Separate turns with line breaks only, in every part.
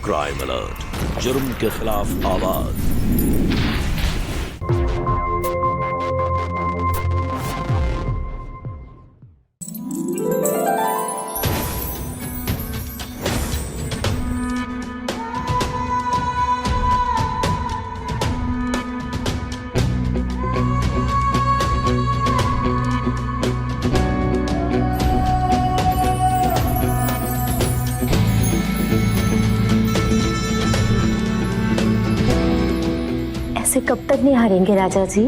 Crime alert, जुर्म के खिलाफ आवाज।
ऐसे कब तक नहीं हारेंगे राजा जी?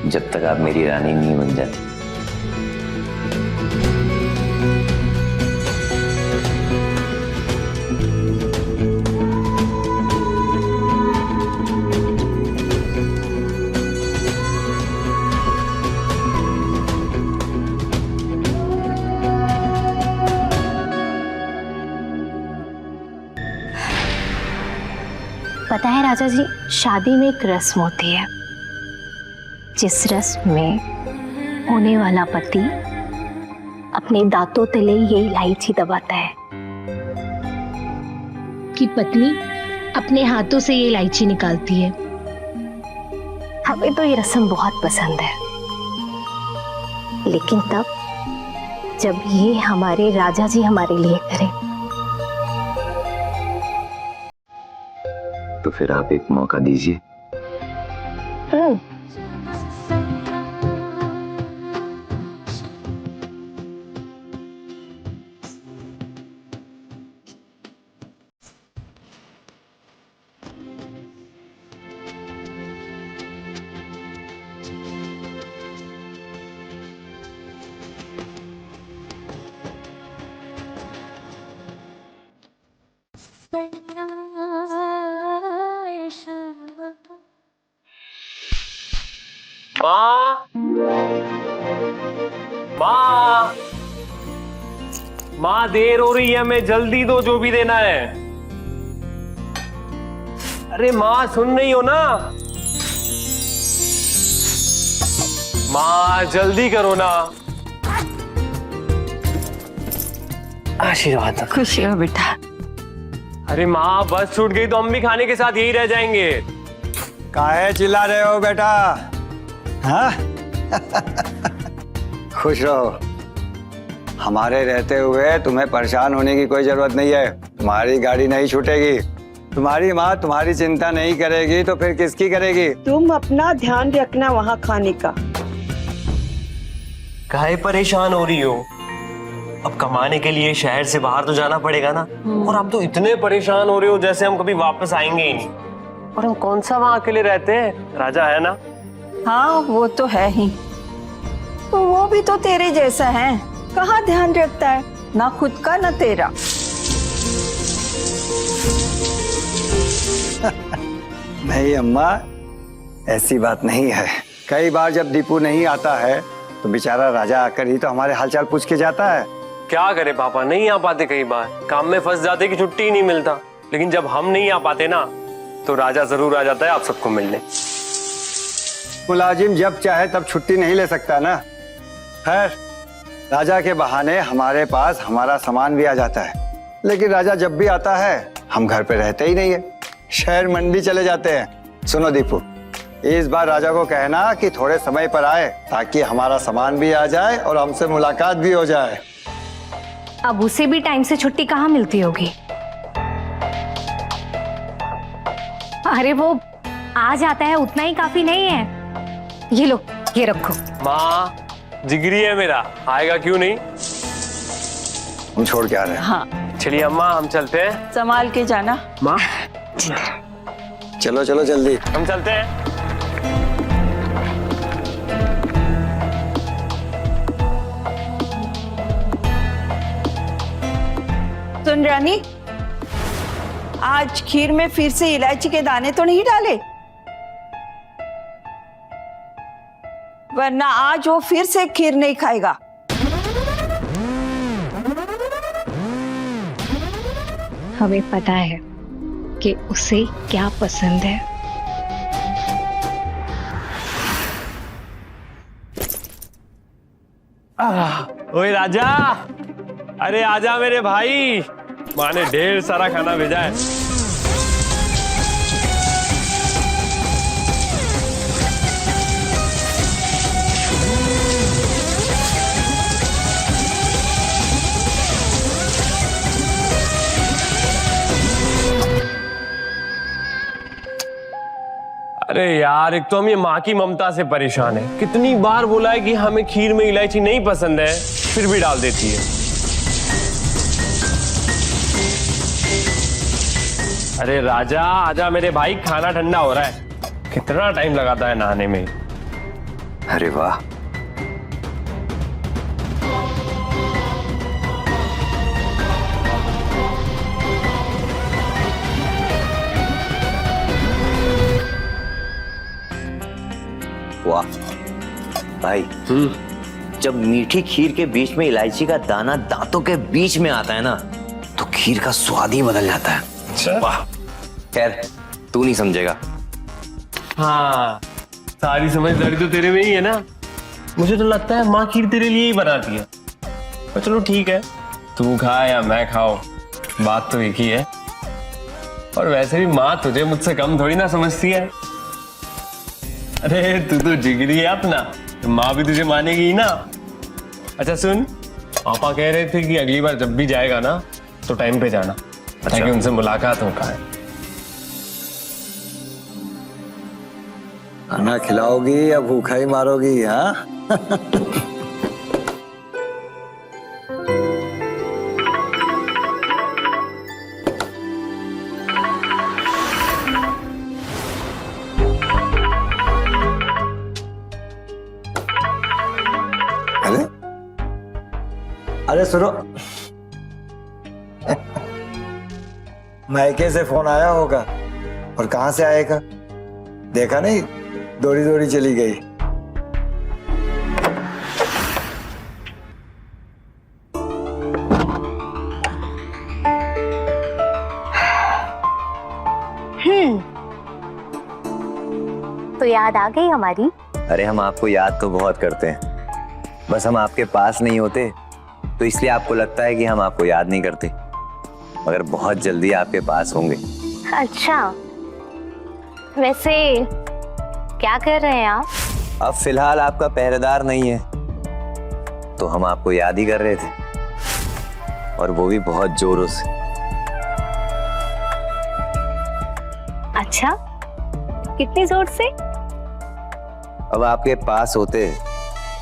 जब तक आप मेरी रानी नहीं बन जाती।
पता है राजा जी, शादी में एक रस्म होती है जिस रस्म में होने वाला पति अपने दांतों तले ये इलायची दबाता है
कि पत्नी अपने हाथों से ये इलायची निकालती है।
हमें तो ये रस्म बहुत पसंद है, लेकिन तब जब ये हमारे राजा जी हमारे लिए करें।
तो फिर आप एक मौका दीजिए।
माँ, माँ, माँ देर हो रही है, हमें जल्दी दो जो भी देना है। अरे माँ सुन रही हो ना? माँ जल्दी करो ना। आशीर्वाद।
खुशी हो बेटा।
अरे माँ बस छूट गई तो हम भी खाने के साथ यही रह जाएंगे।
काहे चिल्ला रहे हो बेटा? हाँ? खुश रहो, हमारे रहते हुए तुम्हें परेशान होने की कोई जरूरत नहीं है। तुम्हारी गाड़ी नहीं छूटेगी। तुम्हारी माँ तुम्हारी चिंता नहीं करेगी तो फिर किसकी करेगी?
तुम अपना ध्यान रखना वहाँ खाने का।
काहे परेशान हो रही हो? अब कमाने के लिए शहर से बाहर तो जाना पड़ेगा ना। और आप तो इतने परेशान हो रहे हो जैसे हम कभी वापस आएंगे ही नहीं। और हम कौन सा वहाँ अकेले रहते हैं, राजा है ना।
हाँ वो तो है ही, तो वो भी तो तेरे जैसा है, कहाँ ध्यान रखता है, ना खुद का ना तेरा।
नहीं अम्मा, ऐसी बात नहीं है। कई बार जब दीपू नहीं आता है तो बेचारा राजा आकर ही तो हमारे हालचाल पूछ के जाता है।
क्या करे पापा, नहीं आ पाते, कई बार काम में फंस जाते कि छुट्टी ही नहीं मिलता। लेकिन जब हम नहीं आ पाते ना तो राजा जरूर आ जाता है आप सबको मिलने।
मुलाजिम जब चाहे तब छुट्टी नहीं ले सकता ना। खैर, राजा के बहाने हमारे पास हमारा सामान भी आ जाता है, लेकिन राजा जब भी आता है हम घर पे रहते ही नहीं है, शहर मंडी चले जाते हैं। सुनो दीपू, इस बार राजा को कहना कि थोड़े समय पर आए ताकि हमारा सामान भी आ जाए और हमसे मुलाकात भी हो जाए।
अब उसे भी टाइम से छुट्टी कहाँ मिलती होगी? अरे वो आ जाता है उतना ही काफी नहीं है। ये लो, ये रखो।
माँ जिगरी है मेरा, आएगा क्यों नहीं।
हम छोड़ के आ रहे हैं।
हाँ
चलिए अम्मा हम चलते हैं।
संभाल के जाना।
माँ
चलो चलो जल्दी।
हम चलते हैं।
सुन रानी, आज खीर में फिर से इलायची के दाने तो नहीं डाले, वरना आज वो फिर से खीर नहीं खाएगा।
हमें पता है कि उसे क्या पसंद है।
ओए राजा, अरे आजा मेरे भाई, माँ ने ढेर सारा खाना भेजा है। अरे यार, एक तो हम ये माँ की ममता से परेशान है। कितनी बार बोला है कि हमें खीर में इलायची नहीं पसंद है, फिर भी डाल देती है। अरे राजा आजा मेरे भाई, खाना ठंडा हो रहा है। कितना टाइम लगाता है नहाने में।
अरे वाह, वाह भाई। जब मीठी खीर के बीच में इलायची का दाना दांतों के बीच में आता है ना, तो खीर का स्वाद ही बदल जाता है। वाह, खैर तू नहीं समझेगा।
हाँ, सारी समझदारी तो तेरे में ही है ना। मुझे तो लगता है माँ खीर तेरे लिए ही बनाती है। पर चलो ठीक है, तू खा या मैं खाओ, बात तो एक ही है। और वैसे भी माँ तुझे मुझसे कम थोड़ी ना समझती है। अरे तू तो जिगरी है अपना, तो माँ भी तुझे मानेगी ही ना। अच्छा सुन, पापा कह रहे थे कि अगली बार जब भी जाएगा ना तो टाइम पे जाना, ताकि उनसे मुलाकात हो पाए।
खाना खिलाओगी या भूखा ही मारोगी? हाँ अरे सुनो, मायके से फोन आया होगा। और कहां से आएगा? देखा नहीं, दौड़ी दौड़ी चली गई।
तो याद आ गई हमारी?
अरे हम आपको याद तो बहुत करते हैं, बस हम आपके पास नहीं होते तो इसलिए आपको लगता है कि हम आपको याद नहीं करते, मगर बहुत जल्दी आपके पास होंगे।
अच्छा, वैसे क्या कर रहे हैं आप?
अब फिलहाल आपका पहरेदार नहीं है, तो हम आपको याद ही कर रहे थे, और वो भी बहुत जोरों से।
अच्छा, कितनी जोर से?
अब आपके पास होते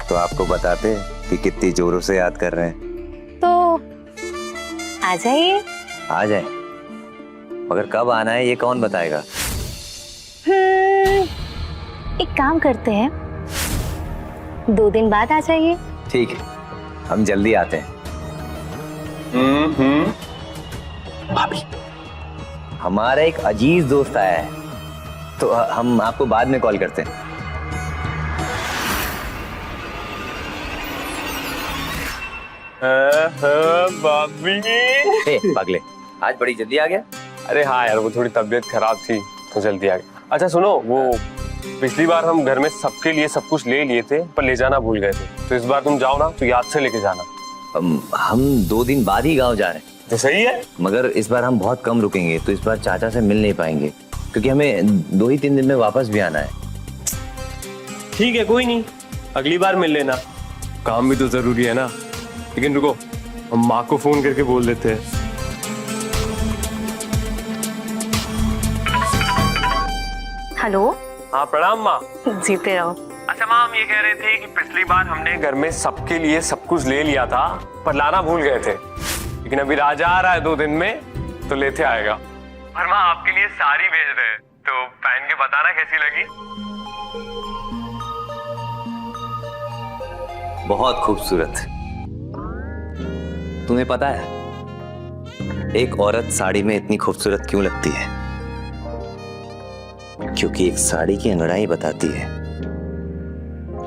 तो आपको बताते कि कितनी जोरों से याद कर रहे हैं।
तो आ जाइए।
आ जाए, मगर कब आना है ये कौन बताएगा?
एक काम करते हैं, 2 दिन बाद आ जाइए।
ठीक है, हम जल्दी आते हैं। भाभी, हमारा एक अजीज दोस्त आया है, तो हम आपको बाद में कॉल करते हैं।
बाबी,
पागले, आज बड़ी जल्दी आ गया?
अरे हाँ यार, वो थोड़ी तबीयत खराब थी तो जल्दी आ गया। अच्छा सुनो, वो पिछली बार हम घर में सबके लिए सब कुछ ले लिए थे, पर ले जाना भूल गए थे। तो इस बार तुम जाओ ना तो याद से लेके जाना।
हम 2 दिन बाद ही गांव जा रहे हैं।
तो सही है,
मगर इस बार हम बहुत कम रुकेंगे, तो इस बार चाचा से मिल नहीं पाएंगे, क्योंकि हमें 2 ही 3 दिन में वापस भी आना है।
ठीक है, कोई नहीं, अगली बार मिल लेना। काम भी तो जरूरी है ना। लेकिन रुको, हम माँ को फोन करके बोल देते हैं।
हेलो।
हाँ प्रणाम माँ।
जीते रहो।
अच्छा माँ, हम ये कह रहे थे कि पिछली बार हमने घर में सबके लिए सब कुछ ले लिया था, पर लाना भूल गए थे। लेकिन अभी राजा आ रहा है 2 दिन में, तो लेते आएगा। और माँ आपके लिए साड़ी भेज रहे हैं, तो पहन के बताना कैसी लगी।
बहुत खूबसूरत। तुम्हें पता है एक औरत साड़ी में इतनी खूबसूरत क्यों लगती है? क्योंकि एक साड़ी की अंगड़ाई बताती है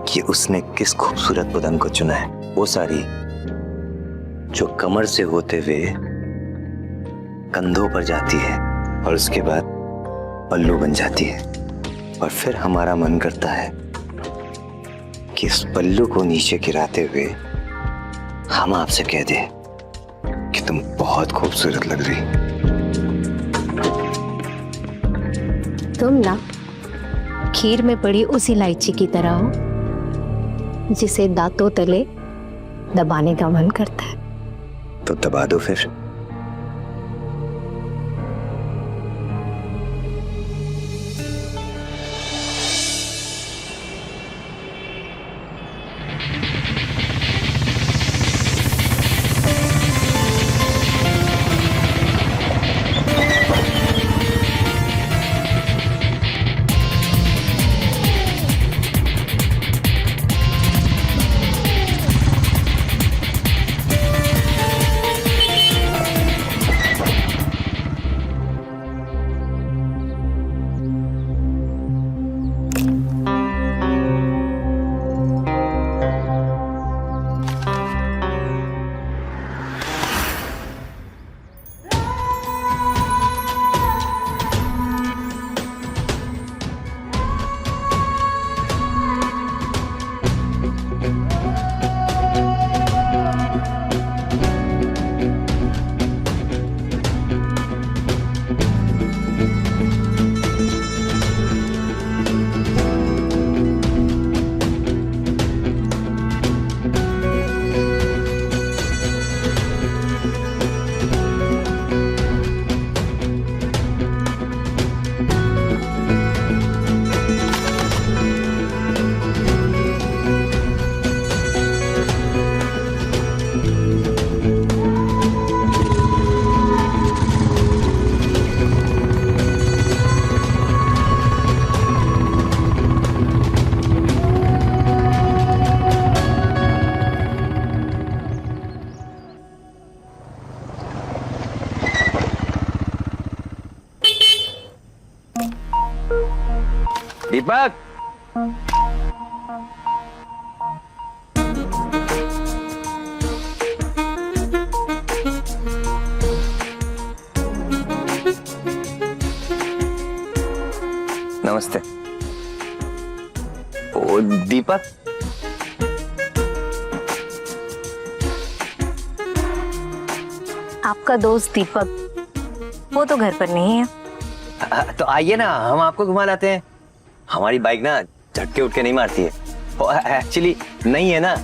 कि उसने किस खूबसूरत बदन को चुना है। वो साड़ी जो कमर से होते हुए कंधों पर जाती है और उसके बाद पल्लू बन जाती है, और फिर हमारा मन करता है कि इस पल्लू को नीचे गिराते हुए हम आपसे कह दें कि कि तुम बहुत खूबसूरत लग रही।
तुम ना खीर में पड़ी उस इलायची की तरह हो जिसे दांतों तले दबाने का मन करता है।
तो दबा दो फिर। दीपक, नमस्ते। ओ दीपक,
आपका दोस्त दीपक वो तो घर पर नहीं है।
तो आइए ना, हम आपको घुमा लाते हैं। हमारी बाइक ना झटके उठ के नहीं मारती है, और एक्चुअली नहीं है ना,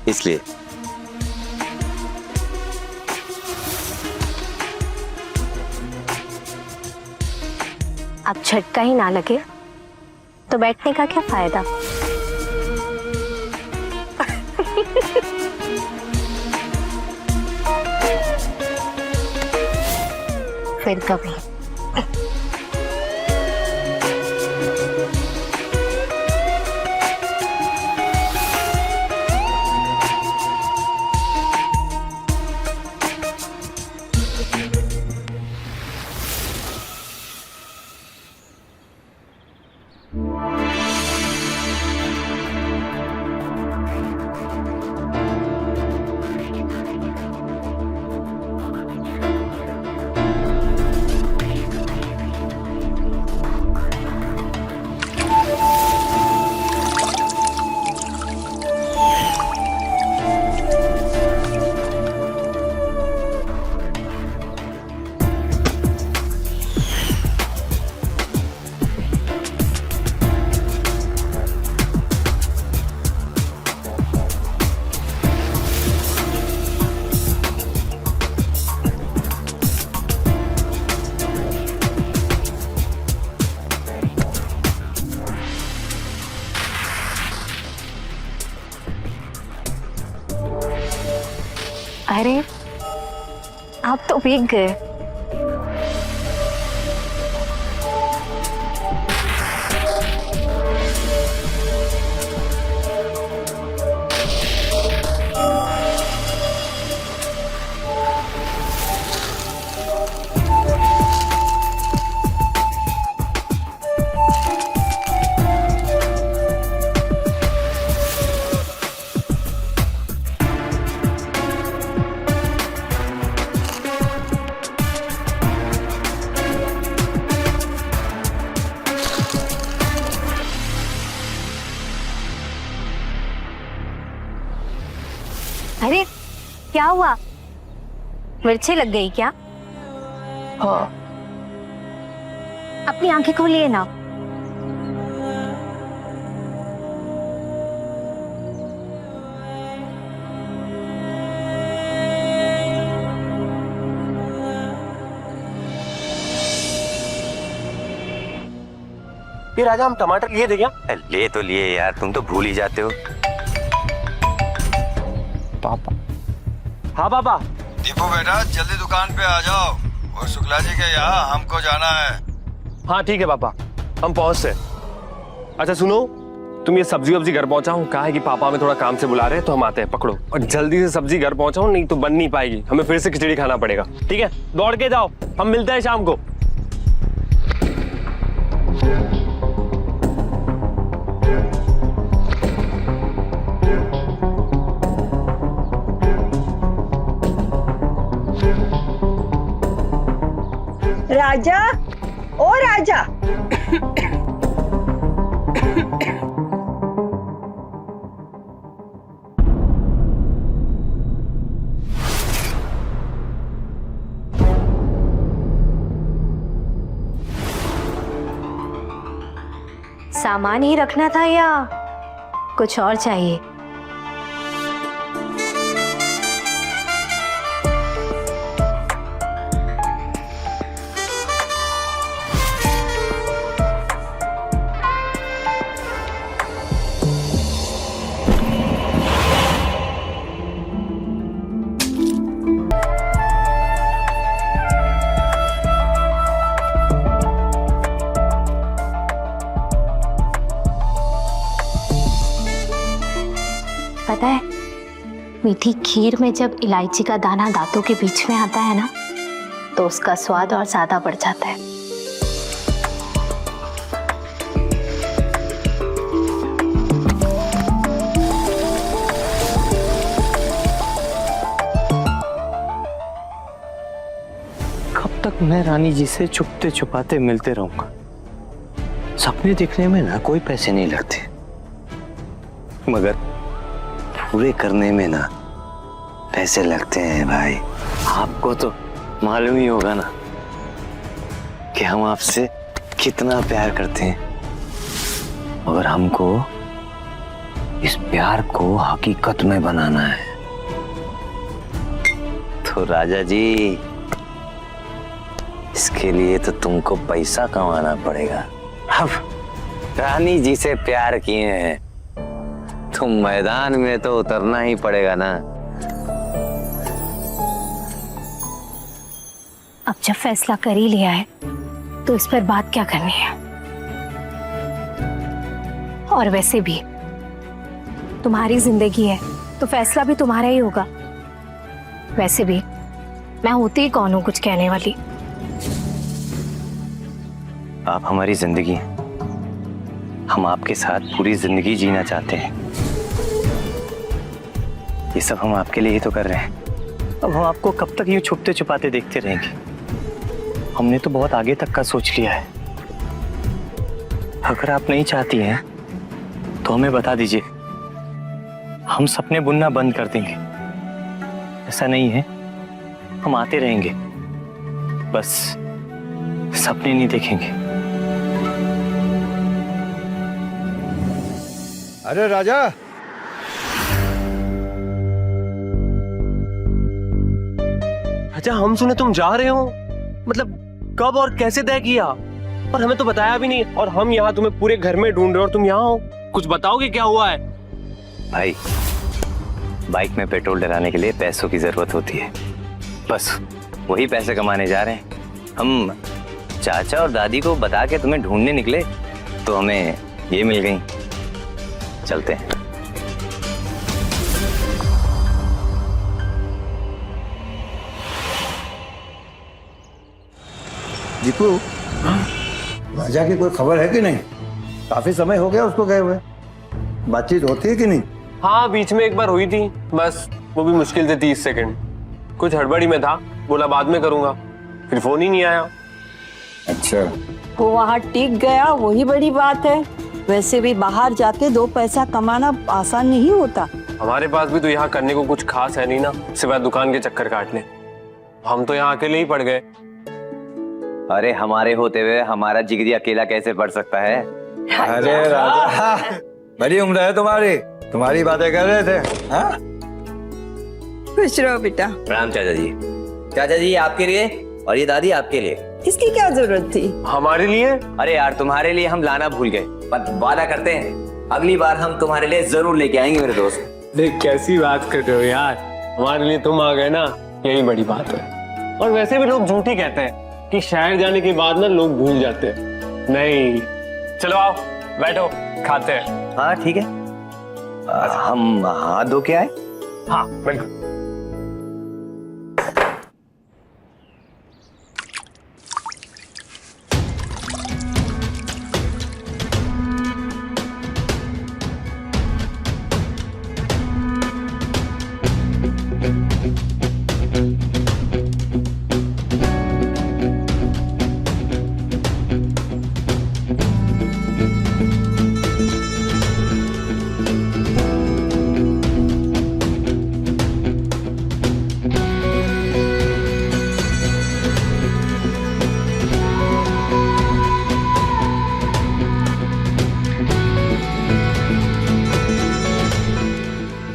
इसलिए।
अब झटका ही ना लगे तो बैठने का क्या फायदा। फिर कभी। अरे आप तो भीग गए। अरे क्या हुआ? मिर्ची लग गई क्या?
हाँ।
अपनी आंखें खोलिए ना।
ये राजा हम टमाटर लिए थे क्या?
ले तो लिए यार, तुम तो भूल ही जाते हो।
पापा। हाँ पापा।
दीपू बेटा जल्दी दुकान पे आ जाओ, और शुक्ला जी के यहाँ हमको जाना है।
हाँ ठीक है पापा, हम पहुंचते। अच्छा सुनो, तुम ये सब्जी वब्जी घर पहुंचाओ। कहा है कि पापा हमें थोड़ा काम से बुला रहे हैं, तो हम आते हैं। पकड़ो और जल्दी से सब्जी घर पहुंचाओ, नहीं तो बन नहीं पाएगी, हमें फिर से खिचड़ी खाना पड़ेगा। ठीक है, दौड़ के जाओ, हम मिलते हैं शाम को।
राजा, ओ राजा।
सामान ही रखना था या कुछ और चाहिए? पता है, मीठी खीर में जब इलायची का दाना दांतों के बीच में आता है ना, तो उसका स्वाद और ज्यादा बढ़ जाता है।
कब तक मैं रानी जी से छुपते छुपाते मिलते रहूंगा? सपने देखने में ना कोई पैसे नहीं लगते, मगर पूरे करने में ना पैसे लगते हैं भाई। आपको तो मालूम ही होगा ना कि हम आपसे कितना प्यार करते हैं, और हमको इस प्यार को हकीकत में बनाना है। तो राजा जी, इसके लिए तो तुमको पैसा कमाना पड़ेगा। अब रानी जी से प्यार किए हैं तो मैदान में तो उतरना ही पड़ेगा ना।
अब जब फैसला कर ही लिया है, तो इस पर बात क्या करनी है? और वैसे भी तुम्हारी जिंदगी है, तो फैसला भी तुम्हारा ही होगा। वैसे भी मैं होती ही कौन हूं कुछ कहने वाली।
आप हमारी जिंदगी हैं, हम आपके साथ पूरी जिंदगी जीना चाहते हैं। ये सब हम आपके लिए ही तो कर रहे हैं। अब हम आपको कब तक यूं छुपते छुपाते देखते रहेंगे? हमने तो बहुत आगे तक का सोच लिया है। अगर आप नहीं चाहती हैं तो हमें बता दीजिए, हम सपने बुनना बंद कर देंगे। ऐसा नहीं है, हम आते रहेंगे, बस सपने नहीं देखेंगे।
अरे राजा,
अच्छा हम सुने तुम जा रहे हो, मतलब कब और कैसे तय किया? और हमें तो बताया भी नहीं, और हम यहाँ तुम्हें पूरे घर में ढूंढ रहे हो और तुम यहाँ हो। कुछ बताओगे क्या हुआ है?
भाई, बाइक में पेट्रोल डलाने के लिए पैसों की जरूरत होती है, बस वही पैसे कमाने जा रहे हैं। हम चाचा और दादी को बता के तुम्हें ढूंढने निकले तो हमें ये मिल गई। चलते हैं।
दीपू, राजा की कोई खबर है कि नहीं? काफी समय हो गया उसको गए हुए। बातचीत होती है कि नहीं?
हाँ बीच में एक बार हुई थी, बस वो भी मुश्किल से 30 सेकंड। कुछ हड़बड़ी में था, बोला बाद में करूंगा, फिर फोन ही नहीं आया।
अच्छा,
वो वहाँ टिक गया, वही बड़ी बात है। वैसे भी बाहर जाके 2 पैसा कमाना आसान नहीं होता।
हमारे पास भी तो यहाँ करने को कुछ खास है नहीं ना, सिवाय दुकान के चक्कर काटने। हम तो यहाँ अकेले ही पड़ गए।
अरे हमारे होते हुए हमारा जिगरी अकेला कैसे पढ़ सकता है?
अरे राजा, बड़ी उम्र है तुम्हारी, तुम्हारी बातें कर रहे थे। हाँ?
खुश रहो बेटा।
प्रणाम चाचा जी। चाचा जी आपके लिए और ये दादी आपके लिए।
इसकी क्या जरूरत थी?
हमारे लिए?
अरे यार तुम्हारे लिए हम लाना भूल गए, पर वादा करते हैं अगली बार हम तुम्हारे लिए जरूर लेके आएंगे मेरे दोस्त।
देख कैसी बात कर रहे हो यार, हमारे लिए तुम आ गए ना, यही बड़ी बात है। और वैसे भी लोग झूठ ही कहते हैं कि शहर जाने के बाद ना लोग भूल जाते हैं। नहीं, चलो आओ बैठो, खाते हैं।
हाँ ठीक है। हम हाथ धो के आए?
हाँ बिल्कुल।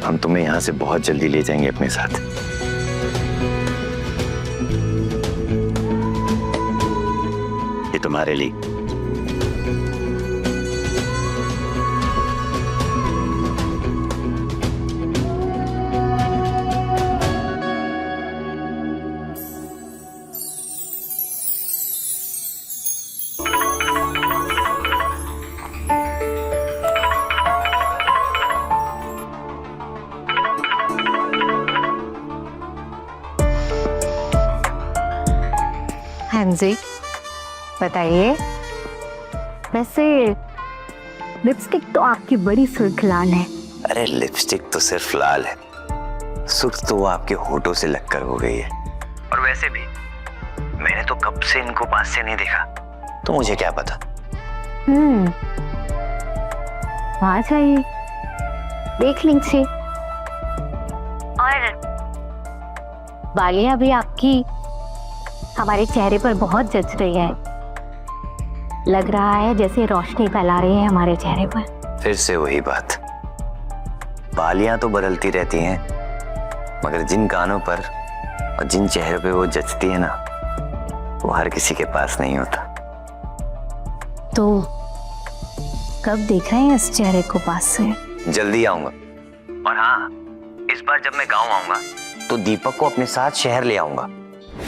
हम तुम्हें यहाँ से बहुत जल्दी ले जाएंगे अपने साथ। ये तुम्हारे लिए।
हाँ जी, बताइए। वैसे लिपस्टिक तो आपकी बड़ी सुर्ख लाल है।
अरे लिपस्टिक तो सिर्फ लाल है, सुर्ख तो वो आपके होठों से लगकर हो गई है। और वैसे भी मैंने तो कब से इनको पास से नहीं देखा, तो मुझे क्या पता।
आ जाइए, देख लीजिए। और बालियां भी आपकी हमारे चेहरे पर बहुत जच रही है। लग रहा है जैसे रोशनी फैला रही है हमारे चेहरे पर।
फिर से वही बात, बालियां तो बदलती रहती हैं, मगर जिन कानों पर और जिन चेहरों पे वो जचती है ना, वो हर किसी के पास नहीं होता।
तो कब देख रहे हैं इस चेहरे को पास से?
जल्दी आऊंगा। और हाँ, इस बार जब मैं गांव आऊंगा तो दीपक को अपने साथ शहर ले आऊंगा,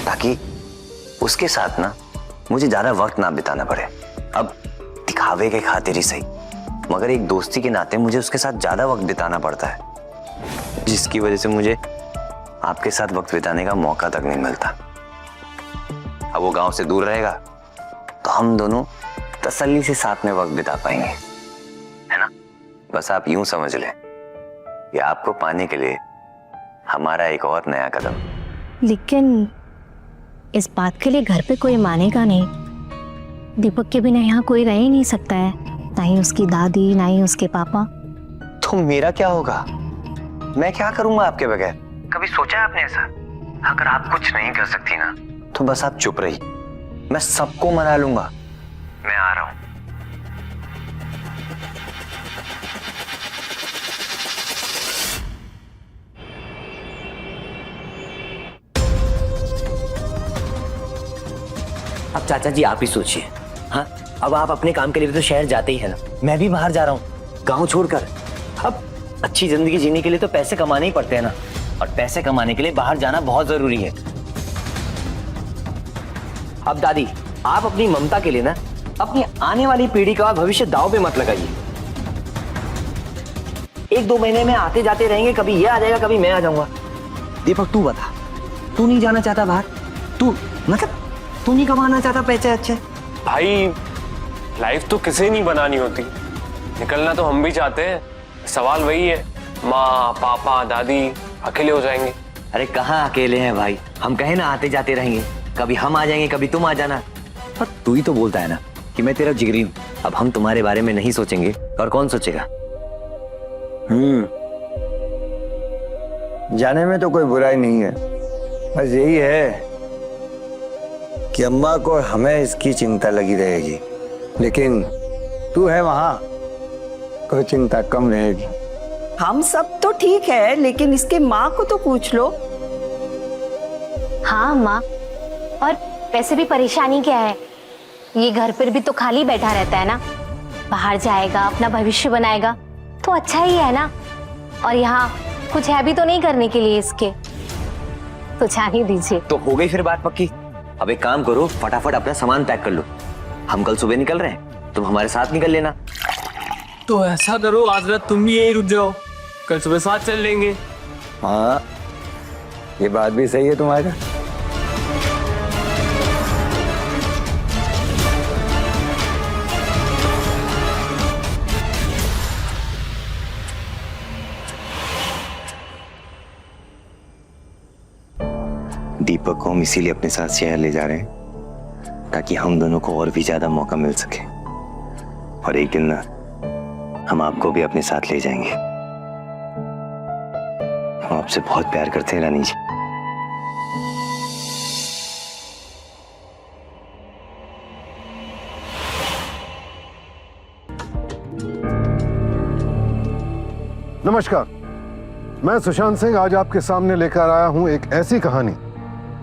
ताकि उसके साथ ना मुझे ज्यादा वक्त ना बिताना पड़े। अब दिखावे के खातिर ही सही, मगर एक दोस्ती के नाते मुझे उसके साथ ज्यादा वक्त बिताना पड़ता है, जिसकी वजह से मुझे आपके साथ वक्त बिताने का मौका तक नहीं मिलता। अब वो गांव से दूर रहेगा तो हम दोनों तसल्ली से साथ में वक्त बिता पाएंगे, है ना? बस आप यूं समझ लें कि आपको पाने के लिए हमारा एक और नया कदम।
लेकिन इस बात के लिए घर पे कोई मानेगा नहीं। दीपक के बिना यहाँ कोई रह ही नहीं सकता है, ना ही उसकी दादी, ना ही उसके पापा।
तो मेरा क्या होगा? मैं क्या करूंगा आपके बगैर? कभी सोचा है आपने ऐसा? अगर आप कुछ नहीं कर सकती ना, तो बस आप चुप रही, मैं सबको मना लूंगा। मैं आ रहा हूं।
अब चाचा जी आप ही सोचिए। हाँ, अब आप अपने काम के लिए तो शहर जाते ही है ना, मैं भी बाहर जा रहा हूँ गांव छोड़कर। अब अच्छी जिंदगी जीने के लिए तो पैसे कमाने ही पड़ते हैं ना, और पैसे कमाने के लिए बाहर जाना बहुत जरूरी है। अब दादी, आप अपनी ममता के लिए ना अपनी आने वाली पीढ़ी का भविष्य दांव पे मत लगाइए। 1-2 महीने में आते जाते रहेंगे, कभी ये आ जाएगा, कभी मैं आ जाऊंगा। दीपक तू बता, तू नहीं जाना चाहता बाहर? तू मतलब तू नहीं कमाना चाहता पैसे अच्छे?
भाई लाइफ तो किसे नहीं बनानी होती, निकलना तो हम भी चाहते हैं। सवाल वही है, माँ पापा दादी अकेले हो जाएंगे।
अरे कहाँ अकेले हैं भाई, हम कहे ना आते जाते रहेंगे, कभी हम आ जाएंगे, कभी तुम आ जाना। पर तू ही तो बोलता है ना कि मैं तेरा जिगरी हूँ। अब हम तुम्हारे बारे में नहीं सोचेंगे और कौन सोचेगा?
जाने में तो कोई बुराई नहीं है, बस यही है कि अम्मा को हमें इसकी चिंता लगी रहेगी, लेकिन तू है वहां, कोई चिंता कम रहेगी।
हम सब तो ठीक है, लेकिन इसके माँ को तो पूछ लो।
हाँ माँ, और वैसे भी परेशानी क्या है, ये घर पर भी तो खाली बैठा रहता है ना, बाहर जाएगा अपना भविष्य बनाएगा तो अच्छा ही है ना, और यहाँ कुछ है भी तो नहीं करने के लिए इसके, तो जाने दीजिए।
तो हो गई फिर बात पक्की। अब एक काम करो, फटाफट अपना सामान पैक कर लो, हम कल सुबह निकल रहे हैं, तुम हमारे साथ निकल लेना।
तो ऐसा करो, आज रात तुम भी यहीं रुक जाओ, कल सुबह साथ चल लेंगे।
हाँ, ये बात भी सही है तुम्हारी।
दीपक को हम इसीलिए अपने साथ शहर ले जा रहे हैं ताकि हम दोनों को और भी ज्यादा मौका मिल सके, और एक दिन ना हम आपको भी अपने साथ ले जाएंगे। हम आपसे बहुत प्यार करते हैं रानी जी।
नमस्कार, मैं सुशांत सिंह आज आपके सामने लेकर आया हूं एक ऐसी कहानी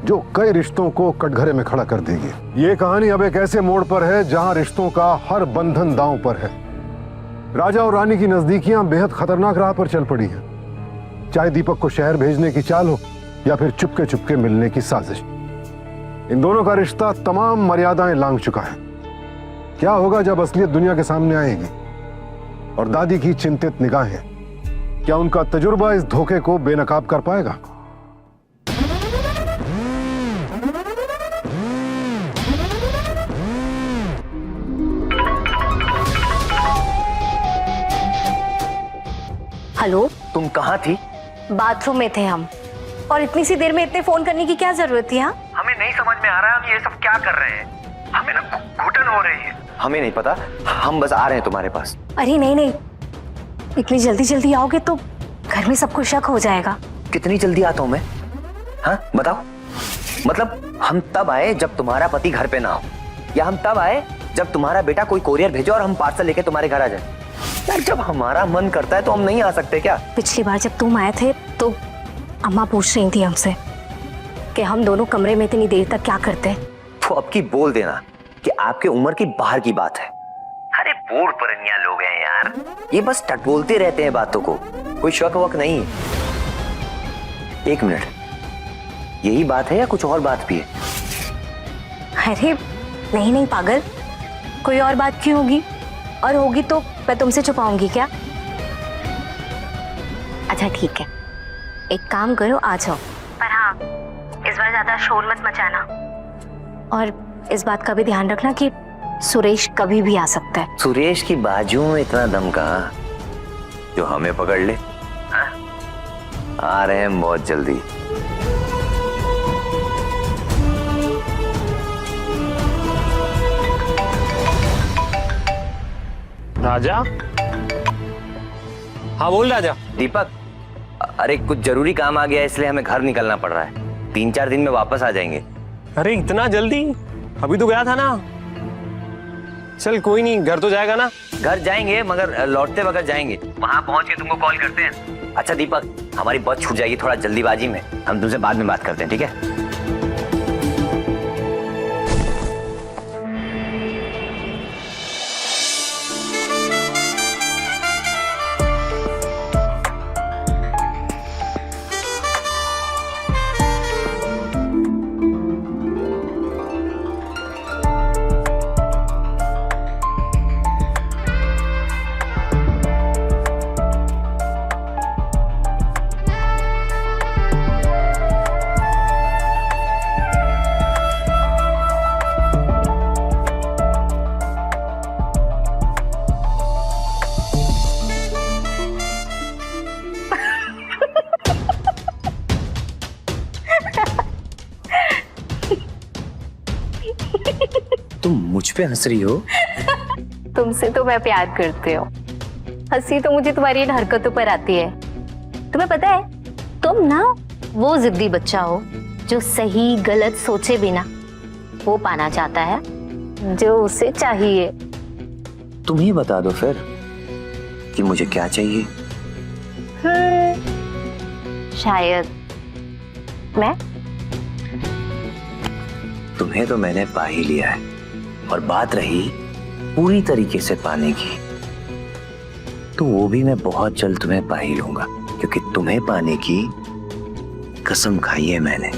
जो कई रिश्तों को कटघरे में खड़ा कर देगी। ये कहानी अब एक ऐसे मोड़ पर है जहां रिश्तों का हर बंधन दांव पर है। राजा और रानी की नजदीकियां बेहद खतरनाक राह पर चल पड़ी हैं। चाहे दीपक को शहर भेजने की चाल हो या फिर चुपके चुपके मिलने की साजिश, इन दोनों का रिश्ता तमाम मर्यादाएं लांघ चुका है। क्या होगा जब असलियत दुनिया के सामने आएगी और दादी की चिंतित निगाहें, क्या उनका तजुर्बा इस धोखे को बेनकाब कर पाएगा?
हेलो,
तुम कहाँ थी?
बाथरूम में थे हम, और इतनी सी देर में इतने फोन करने की क्या जरूरत थी? हाँ,
हमें नहीं समझ में आ रहा है हम ये सब क्या कर रहे हैं, हमें ना घुटन हो रही है। हमें नहीं पता, हम बस आ रहे हैं तुम्हारे पास।
अरे नहीं नहीं, इतनी जल्दी जल्दी आओगे तो घर में सबको शक हो जाएगा।
कितनी जल्दी आता हूँ मैं? हाँ बताओ, मतलब हम तब आए जब तुम्हारा पति घर पे ना हो, या हम तब आए जब तुम्हारा बेटा कोई कोरियर भेजो और हम पार्सल लेके तुम्हारे घर आ जाए? यार जब हमारा मन करता है तो हम नहीं आ सकते क्या?
पिछली बार जब तुम आए थे तो अम्मा पूछ रही थी हमसे कि हम दोनों कमरे में इतनी देर तक क्या करते हैं।
तो अब की बोल देना कि आपके उम्र की बाहर की बात है। अरे बूढ़ परनिया लोग हैं यार, ये बस टटोलते रहते हैं बातों को, कोई शक वक नहीं। एक मिनट, यही बात है या कुछ और बात भी है?
अरे नहीं नहीं पागल, कोई और बात क्यों होगी, और होगी तो मैं तुमसे छुपाऊंगी क्या? अच्छा ठीक है, एक काम करो, आ जाओ, पर हाँ इस बार ज्यादा शोर मत मचाना, और इस बात का भी ध्यान रखना कि सुरेश कभी भी आ सकता है।
सुरेश की बाजुओं में इतना दम कहाँ जो हमें पकड़ ले? हाँ? आ रहे हैं बहुत जल्दी।
राजा? हाँ बोल राजा।
दीपक, अरे कुछ जरूरी काम आ गया है इसलिए हमें घर निकलना पड़ रहा है, 3-4 दिन में वापस आ जाएंगे।
अरे इतना जल्दी? अभी तो गया था ना। चल कोई नहीं, घर तो जाएगा ना?
घर जाएंगे मगर लौटते वक्त जाएंगे, वहां पहुंच के तुमको कॉल करते हैं। अच्छा दीपक, हमारी बस छूट जाएगी थोड़ा जल्दीबाजी में, हम तुमसे बाद में बात करते हैं, ठीक है? तुम मुझ पे हंस रही हो?
तुमसे तो मैं प्यार करती हूँ, हंसी तो मुझे तुम्हारी इन हरकतों पर आती है। तुम्हें पता है, तुम ना वो जिद्दी बच्चा हो जो सही गलत सोचे बिना वो पाना चाहता है जो उसे चाहिए।
तुम ही बता दो फिर कि मुझे क्या चाहिए।
शायद मैं।
तुम्हें तो मैंने पा ही लिया है, और बात रही पूरी तरीके से पाने की, तो वो भी मैं बहुत जल्द तुम्हें पा ही लूंगा, क्योंकि तुम्हें पाने की कसम खाई है मैंने।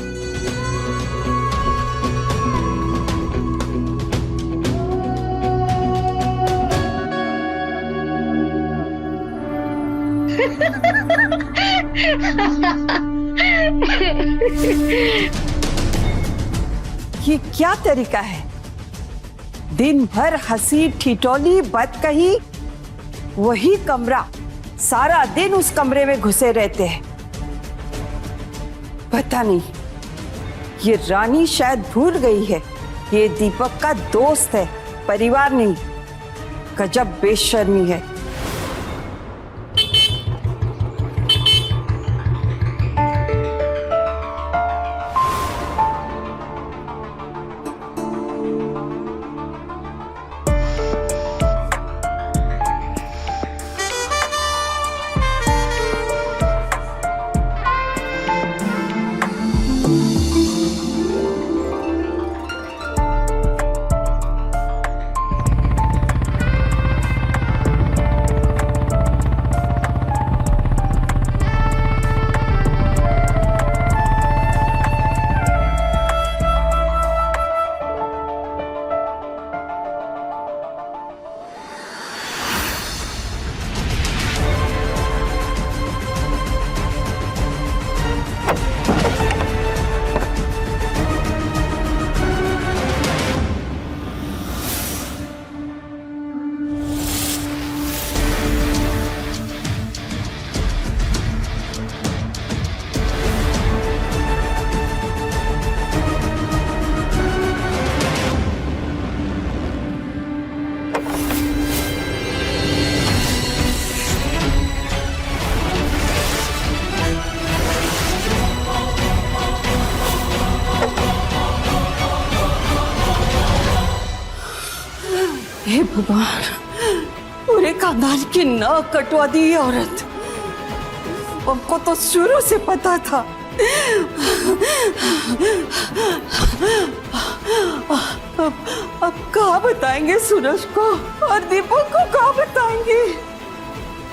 ये क्या तरीका है? दिन भर हंसी ठिठोली बात कही, वही कमरा, सारा दिन उस कमरे में घुसे रहते हैं। पता नहीं, ये रानी शायद भूल गई है ये दीपक का दोस्त है, परिवार नहीं। गजब बेशर्मी है। हे भगवान, पूरे खानदान की नाक कटवा दी ये औरत। हमको तो शुरू से पता था। अब कहाँ बताएंगे सूरज को और दीपक को, कहाँ बताएंगे?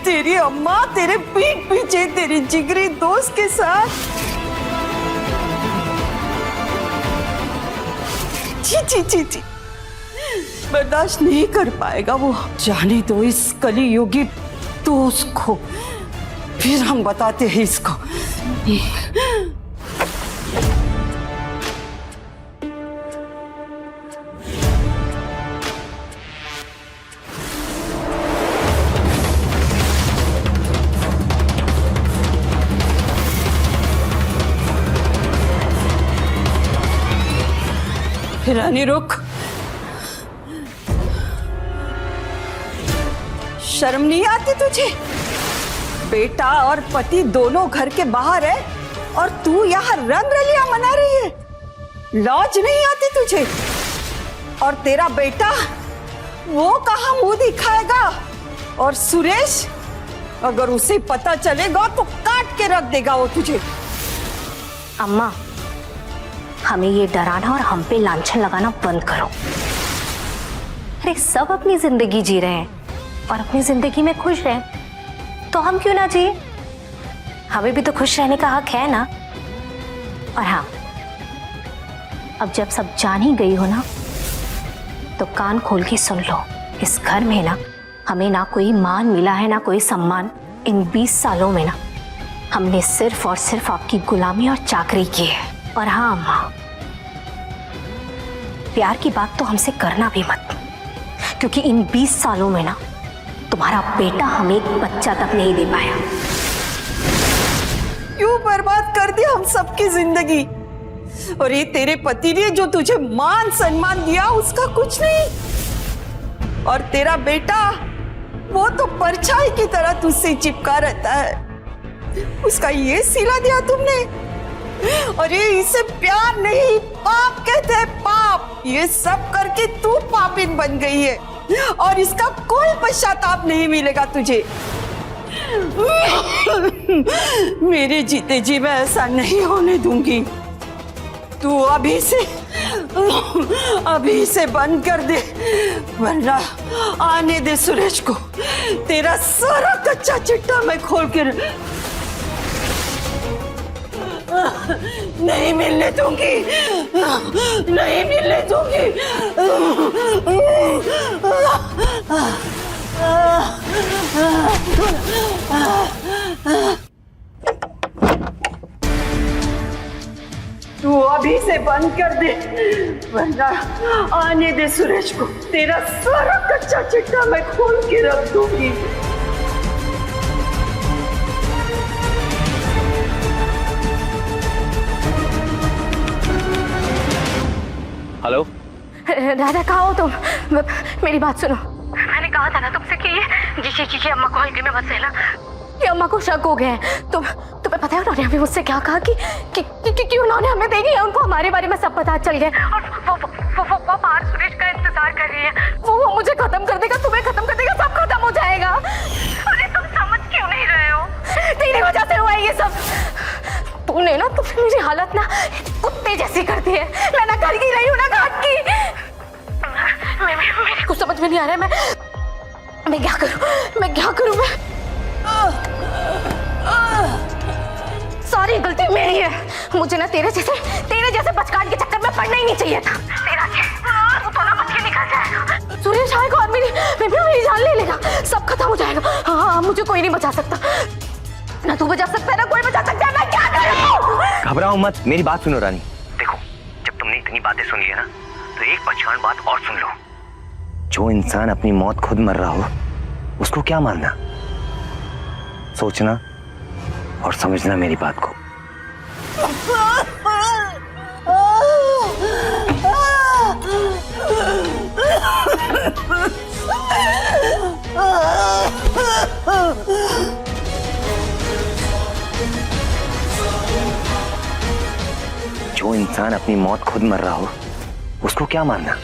तेरी अम्मा तेरे पीठ पीछे तेरी जिगरी दोस्त के साथ। जी जी जी जी, बर्दाश्त नहीं कर पाएगा वो। जाने दो इस कलियुगी दोस्त को, फिर हम बताते हैं इसको। फिर रानी रुक, शर्म नहीं आती तुझे? बेटा और पति दोनों घर के बाहर है और तू यहाँ रंगरलियां मना रही है। लॉज नहीं आती तुझे? और तेरा बेटा वो कहाँ मुंह दिखाएगा? और सुरेश, अगर उसे पता चलेगा तो काट के रख देगा वो तुझे।
अम्मा, हमें ये डराना और हम पे लांछन लगाना बंद करो। अरे सब अपनी जिंदगी जी रहे हैं और अपनी जिंदगी में खुश हैं, तो हम क्यों ना जिए? हमें भी तो खुश रहने का हक है ना। और हाँ, अब जब सब जान ही गई हो ना, तो कान खोल के सुन लो। इस घर में ना हमें ना कोई मान मिला है ना कोई सम्मान। इन 20 सालों में ना हमने सिर्फ और सिर्फ आपकी गुलामी और चाकरी की है। और हाँ अम्मा, प्यार की बात तो हमसे करना भी मत, क्योंकि इन 20 सालों में ना तुम्हारा बेटा हमें एक बच्चा तक नहीं दे पाया।
क्यों बर्बाद कर दिया हम सबकी जिंदगी? और ये तेरे पति ने जो तुझे मान सम्मान दिया उसका कुछ नहीं। और तेरा बेटा वो तो परछाई की तरह तुझसे चिपका रहता है। उसका ये सिला दिया तुमने। और ये इसे प्यार नहीं पाप कहते हैं, पाप। पाप, ये सब करके तू पापिन बन गई है और इसका कोई पश्चाताप नहीं मिलेगा तुझे। मेरे जीते जी मैं ऐसा नहीं होने दूंगी। तू अभी से बंद कर दे, वरना आने दे सुरेश को। तेरा सारा कच्चा चिट्ठा मैं खोल के नहीं मिलने दूंगी, नहीं मिलने दूंगी। तू अभी से बंद कर दे, वरना आने दे सुरेश को। तेरा सारा कच्चा चिट्ठा मैं खोल के रख दूंगी।
हेलो
राजा, कहाँ हो तुम? मेरी बात सुनो। मैंने कहा था ना तुमसे कि ये अम्मा को हल्के में मत सहना। ये अम्मा को शक हो गया है। तुम्हें पता है उन्होंने हमें मुझसे क्या कहा कि उन्होंने हमें देखी है, उनको हमारे बारे में सब पता चल गया और वो बाहर सुरेश का इंतजार कर रही है। वो मुझे खत्म कर देगा, तुम्हें खत्म कर देगा, सब खत्म हो जाएगा। अरे तुम समझ क्यों नहीं रहे हो? तेरी वजह से हुआ है ये सब। तूने मेरी हालत ना कुत्ते जैसी कर दी है। मैं ना घर की रही हूँ ना घाट की। मेरे कुछ समझ में नहीं आ रहा है। मैं क्या करूँ मैं? सारी गलती मेरी है। मुझे ना तेरे जैसे बचकान के चक्कर में पड़ना ही नहीं चाहिए था। तेरा तू तो ना बच के निकल जाएगा। सुरेश आएगा और मेरी जान ले लेगा, सब खत्म हो जाएगा। हाँ, मुझे कोई नहीं बचा सकता, ना तू बचा सकता है ना कोई बचा सकता है। मैं क्या करूं?
घबराओ मत, मेरी बात सुनो रानी। देखो, जब तुमने इतनी बातें सुन ली है ना, तो एक पछाड़ बात और सुन लो। जो इंसान अपनी मौत खुद मर रहा हो, उसको क्या मानना? सोचना और समझना मेरी बात को। जो इंसान अपनी मौत खुद मर रहा हो, उसको क्या मानना?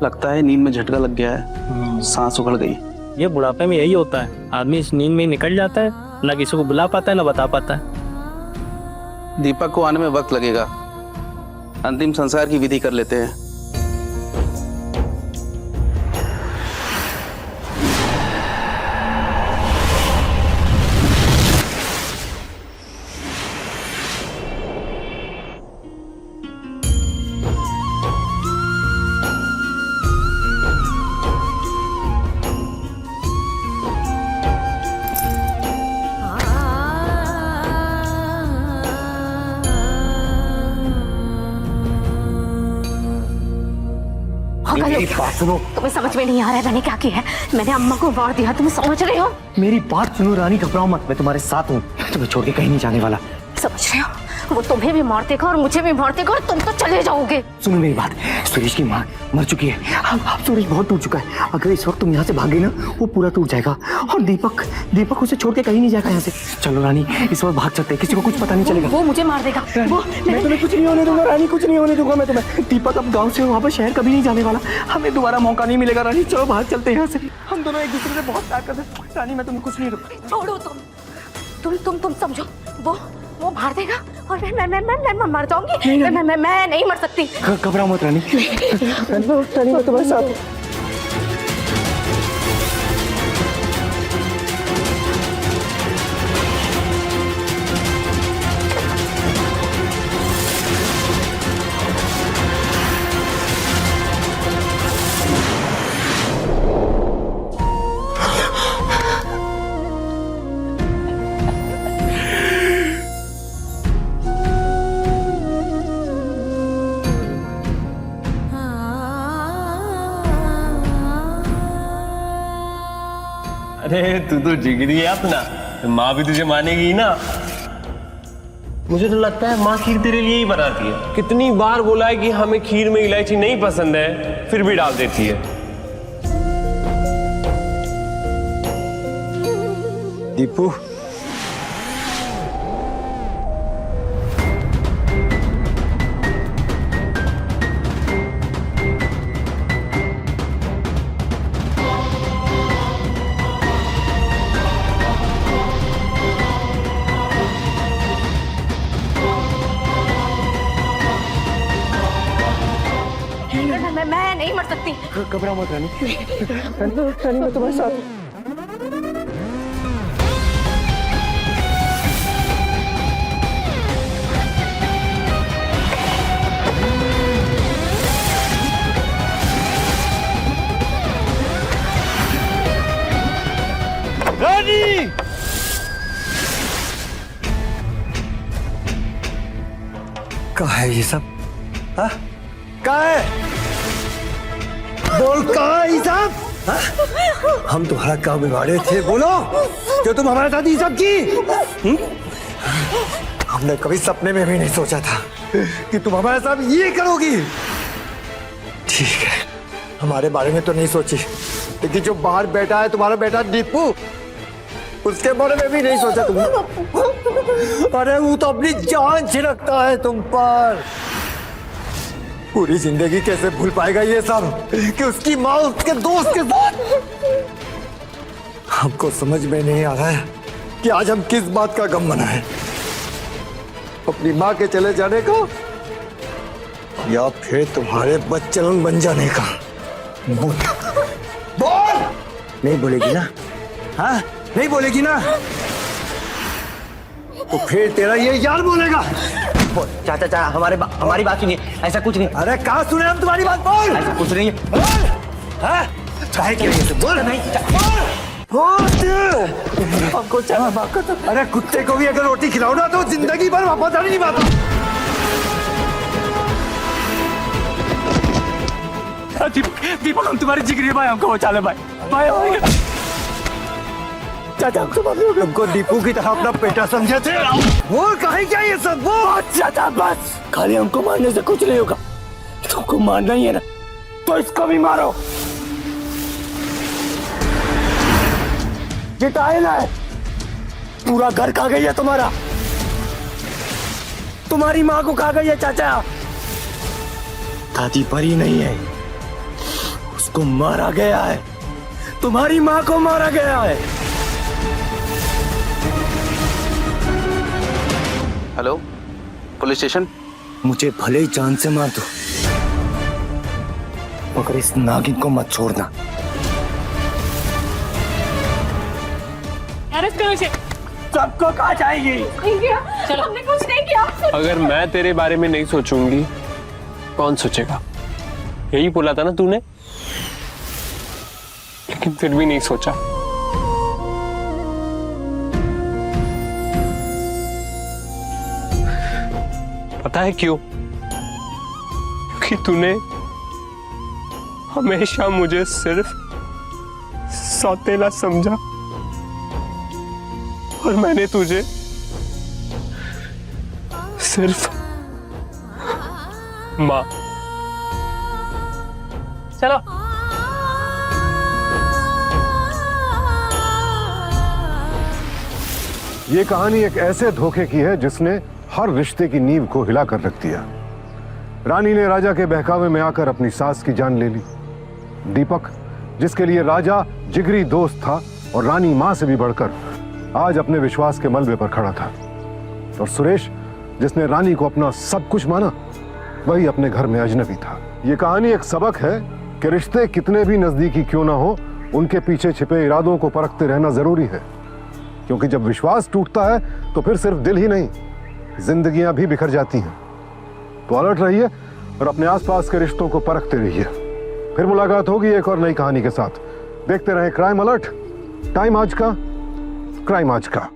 लगता है नींद में झटका लग गया है, सांस उखड़ गई।
ये बुढ़ापे में यही होता है, आदमी इस नींद में ही निकल जाता है, ना किसी को बुला पाता है ना बता पाता है।
दीपक को आने में वक्त लगेगा, अंतिम संस्कार की विधि कर लेते हैं।
मेरी बात सुनो।
तुम्हें समझ में नहीं आ रहा है मैंने क्या किया है? मैंने अम्मा को मार दिया, तुम्हें समझ रहे हो?
मेरी बात सुनो रानी, घबराओ मत, मैं तुम्हारे साथ हूँ, तुम्हें छोड़ के कहीं नहीं जाने वाला।
समझ रहे हो? वो तुम्हें भी मार देगा और मुझे भी मार देगा और तुम तो चले जाओगे।
सुनो मेरी बात, सुरेश की माँ मर चुकी है, अब सुरेश बहुत टूट चुका है। अगर इस वक्त तुम यहाँ से भागे ना, वो पूरा टूट जाएगा और दीपक उसे छोड़ के कहीं नहीं जाएगा यहाँ से। चलो रानी, इस वक्त भाग सकते हैं, किसी को कुछ पता नहीं चलेगा।
वो मुझे मार देगा।
मैं तुम्हें कुछ नहीं होने दूंगा रानी, कुछ नहीं होने दूंगा मैं तुम्हें। दीपक अब गाँव से वापस शहर कभी नहीं जाने वाला, हमें दोबारा मौका नहीं मिलेगा रानी। चलो बाहर चलते हैं यहाँ से, हम दोनों एक दूसरे से बहुत प्यार करते हैं। रानी मैं तुम्हें कुछ नहीं रोकूंगा।
छोड़ो तुम समझो, वो मार देगा और मैं मर जाऊंगी। मैं नहीं मर सकती।
घबराओ मत रानी, रानी मैं तुम्हारे साथ हूँ।
अरे तू तो जिगरी है अपना, माँ भी तुझे मानेगी ही ना। मुझे तो लगता है माँ खीर तेरे लिए ही बनाती है। कितनी बार बोला है कि हमें खीर में इलायची नहीं पसंद है, फिर भी डाल देती है।
दीपू,
मैं नहीं मर सकती।
घबरा मत रानी, रानी मैं तुम्हारे साथ हूं।
रानी! कहाँ है ये सब? हाँ? कहाँ है? बोल कहाँ है ये सब? हाँ? हम तुम्हारा क्या बिगाड़े थे, बोलो, जो तुम हमारे साथ ये सब की? हमने कभी सपने में भी नहीं सोचा था कि तुम हमारे साथ ये करोगी। ठीक है, हमारे बारे में तो नहीं सोची, लेकिन जो बाहर बैठा है तुम्हारा बेटा दीपू, उसके बारे में भी नहीं सोचा तुमने। अरे वो तो अपनी जान छिड़कता है तुम पर। पूरी जिंदगी कैसे भूल पाएगा ये सब कि उसकी माँ उसके दोस्त के साथ। हमको समझ में नहीं आ रहा है कि आज हम किस बात का गम मनाएं, अपनी माँ के चले जाने का या फिर तुम्हारे बच्चन बन जाने का। बोल बोल, नहीं बोलेगी ना? हाँ, नहीं बोलेगी ना? तो फिर तेरा ये यार बोलेगा।
चाचा चाचा हमारी बात सुनिए, ऐसा कुछ नहीं।
अरे कहाँ सुने हम तुम्हारी बात? बोल,
ऐसा कुछ नहीं है।
बोल, हाँ? काहे के लिए? बोल नहीं, हमको चला बात कर। अरे कुत्ते को भी अगर रोटी खिलाओ ना तो जिंदगी भर वफादारी नहीं बात।
दीपक हम तुम्हारी जिगरी भाई, हमको बचा ले भाई। भाई
चाचा हमको दीपू की तरह अपना बेटा समझे थे। वो कहीं क्या ये सब? वो
चाचा बस, खाली हमको मारने से कुछ नहीं होगा। तुमको मारना ही है ना, तो इसको भी मारो। जिताए ना, पूरा घर खा गई है तुम्हारा, तुम्हारी माँ को खा गई है चाचा। दादी परी नहीं है, उसको मारा गया है, तुम्हारी माँ को मारा गया है।
Hello, police station.
मुझे भले ही जान से मार दो, मगर इस नागिन को मत छोड़ना।
सबको कहा जाएगी।
हमने कुछ नहीं किया।
अगर मैं तेरे बारे में नहीं सोचूंगी, कौन सोचेगा? यही बोला था ना तूने, लेकिन फिर भी नहीं सोचा। पता है क्यों? क्योंकि तूने हमेशा मुझे सिर्फ सौतेला समझा और मैंने तुझे सिर्फ माँ। चलो।
ये कहानी एक ऐसे धोखे की है जिसने हर रिश्ते की नींव को हिला कर रख दिया। रानी ने राजा के बहकावे में आकर अपनी सास की जान ले ली। दीपक, जिसके लिए राजा जिगरी दोस्त था और रानी मां से भी बढ़कर, आज अपने विश्वास के मलबे पर खड़ा था। और सुरेश, जिसने रानी को अपना सब कुछ माना, वही अपने घर में अजनबी था। ये कहानी एक सबक है कि रिश्ते कितने भी नजदीकी क्यों ना हो, उनके पीछे छिपे इरादों को परखते रहना जरूरी है। क्योंकि जब विश्वास टूटता है तो फिर सिर्फ दिल ही नहीं, जिंदगियां भी बिखर जाती हैं। तो अलर्ट रहिए और अपने आसपास के रिश्तों को परखते रहिए। फिर मुलाकात होगी एक और नई कहानी के साथ। देखते रहें क्राइम अलर्ट। टाइम आज का, क्राइम आज का।